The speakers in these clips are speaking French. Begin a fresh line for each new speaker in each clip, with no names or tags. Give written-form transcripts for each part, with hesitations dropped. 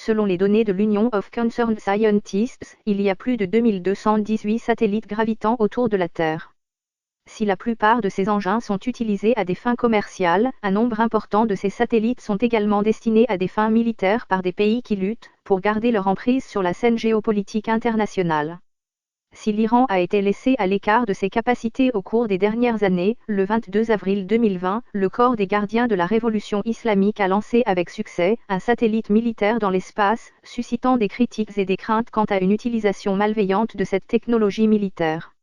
Selon les données de l'Union of Concerned Scientists, il y a plus de 2218 satellites gravitant autour de la Terre. Si la plupart de ces engins sont utilisés à des fins commerciales, un nombre important de ces satellites sont également destinés à des fins militaires par des pays qui luttent pour garder leur emprise sur la scène géopolitique internationale. Si l'Iran a été laissé à l'écart de ses capacités au cours des dernières années, le 22 avril 2020, le corps des gardiens de la révolution islamique a lancé avec succès un satellite militaire dans l'espace, suscitant des critiques et des craintes quant à une utilisation malveillante de cette technologie militaire.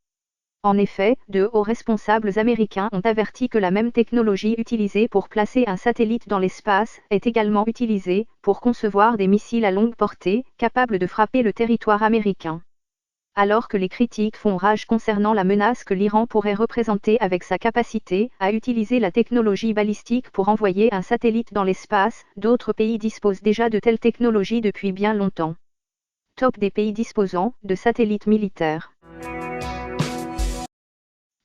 En effet, de hauts responsables américains ont averti que la même technologie utilisée pour placer un satellite dans l'espace est également utilisée pour concevoir des missiles à longue portée, capables de frapper le territoire américain. Alors que les critiques font rage concernant la menace que l'Iran pourrait représenter avec sa capacité à utiliser la technologie balistique pour envoyer un satellite dans l'espace, d'autres pays disposent déjà de telles technologies depuis bien longtemps. Top des pays disposant de satellites militaires.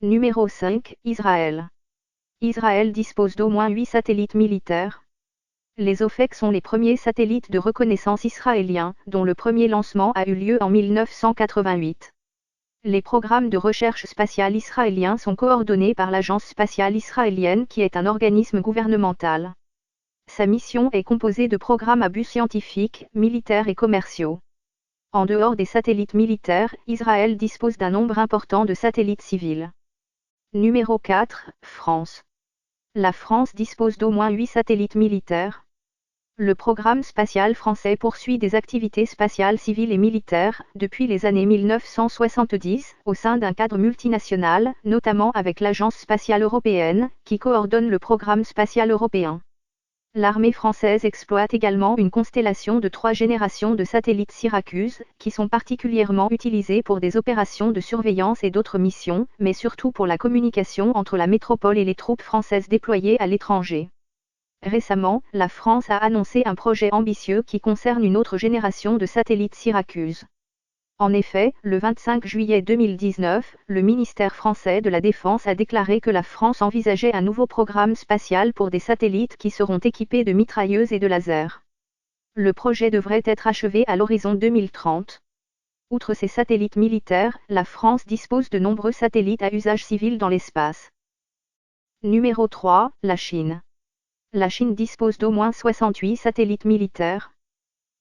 Numéro 5, Israël. Israël dispose d'au moins 8 satellites militaires. Les OFEC sont les premiers satellites de reconnaissance israéliens, dont le premier lancement a eu lieu en 1988. Les programmes de recherche spatiale israéliens sont coordonnés par l'Agence spatiale israélienne qui est un organisme gouvernemental. Sa mission est composée de programmes à but scientifique, militaires et commerciaux. En dehors des satellites militaires, Israël dispose d'un nombre important de satellites civils. Numéro 4, France. La France dispose d'au moins 8 satellites militaires. Le programme spatial français poursuit des activités spatiales civiles et militaires depuis les années 1970 au sein d'un cadre multinational, notamment avec l'Agence spatiale européenne, qui coordonne le programme spatial européen. L'armée française exploite également une constellation de 3 générations de satellites Syracuse, qui sont particulièrement utilisés pour des opérations de surveillance et d'autres missions, mais surtout pour la communication entre la métropole et les troupes françaises déployées à l'étranger. Récemment, la France a annoncé un projet ambitieux qui concerne une autre génération de satellites Syracuse. En effet, le 25 juillet 2019, le ministère français de la Défense a déclaré que la France envisageait un nouveau programme spatial pour des satellites qui seront équipés de mitrailleuses et de lasers. Le projet devrait être achevé à l'horizon 2030. Outre ces satellites militaires, la France dispose de nombreux satellites à usage civil dans l'espace. Numéro 3, la Chine. La Chine dispose d'au moins 68 satellites militaires.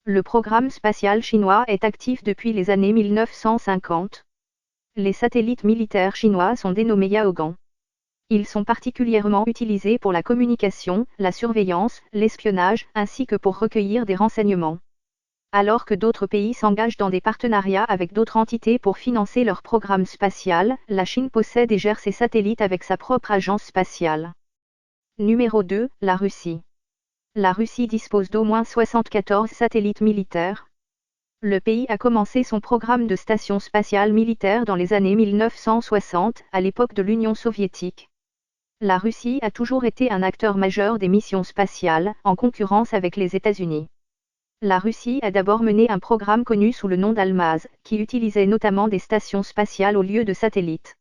Le programme spatial chinois est actif depuis les années 1950. Les satellites militaires chinois sont dénommés Yaogan. Ils sont particulièrement utilisés pour la communication, la surveillance, l'espionnage, ainsi que pour recueillir des renseignements. Alors que d'autres pays s'engagent dans des partenariats avec d'autres entités pour financer leur programme spatial, la Chine possède et gère ses satellites avec sa propre agence spatiale. Numéro 2, la Russie. La Russie dispose d'au moins 74 satellites militaires. Le pays a commencé son programme de station spatiale militaire dans les années 1960, à l'époque de l'Union soviétique. La Russie a toujours été un acteur majeur des missions spatiales, en concurrence avec les États-Unis. La Russie a d'abord mené un programme connu sous le nom d'Almaz, qui utilisait notamment des stations spatiales au lieu de satellites.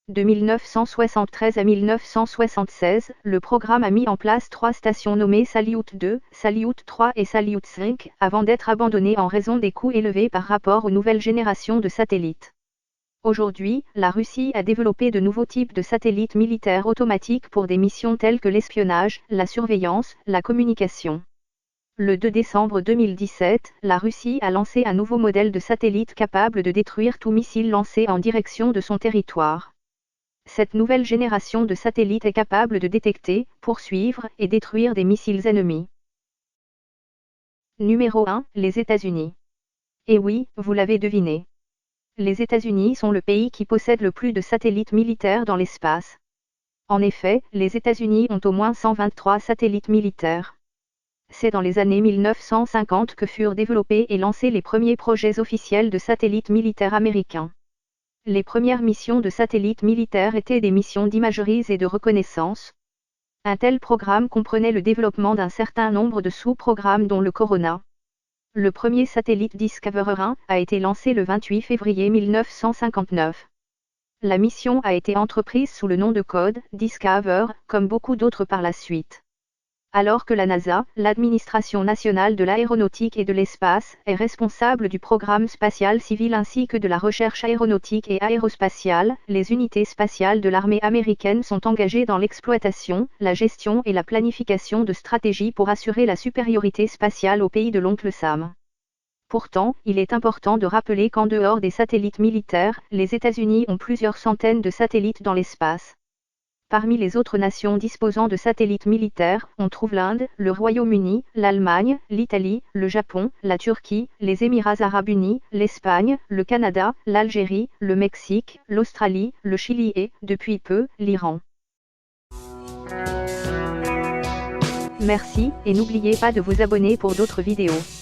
De 1973 à 1976, le programme a mis en place 3 stations nommées Salyut 2, Salyut 3 et Salyut 5, avant d'être abandonné en raison des coûts élevés par rapport aux nouvelles générations de satellites. Aujourd'hui, la Russie a développé de nouveaux types de satellites militaires automatiques pour des missions telles que l'espionnage, la surveillance, la communication. Le 2 décembre 2017, la Russie a lancé un nouveau modèle de satellite capable de détruire tout missile lancé en direction de son territoire. Cette nouvelle génération de satellites est capable de détecter, poursuivre et détruire des missiles ennemis. Numéro 1, les États-Unis. Et oui, vous l'avez deviné. Les États-Unis sont le pays qui possède le plus de satellites militaires dans l'espace. En effet, les États-Unis ont au moins 123 satellites militaires. C'est dans les années 1950 que furent développés et lancés les premiers projets officiels de satellites militaires américains. Les premières missions de satellites militaires étaient des missions d'imagerie et de reconnaissance. Un tel programme comprenait le développement d'un certain nombre de sous-programmes dont le Corona. Le premier satellite Discoverer 1 a été lancé le 28 février 1959. La mission a été entreprise sous le nom de code Discover, comme beaucoup d'autres par la suite. alors que la NASA, l'Administration nationale de l'aéronautique et de l'espace, est responsable du programme spatial civil ainsi que de la recherche aéronautique et aérospatiale. Les unités spatiales de l'armée américaine sont engagées dans l'exploitation, la gestion et la planification de stratégies pour assurer la supériorité spatiale au pays de l'oncle Sam. Pourtant, il est important de rappeler qu'en dehors des satellites militaires, les États-Unis ont plusieurs centaines de satellites dans l'espace. Parmi les autres nations disposant de satellites militaires, on trouve l'Inde, le Royaume-Uni, l'Allemagne, l'Italie, le Japon, la Turquie, les Émirats arabes unis, l'Espagne, le Canada, l'Algérie, le Mexique, l'Australie, le Chili et, depuis peu, l'Iran. Merci, et n'oubliez pas de vous abonner pour d'autres vidéos.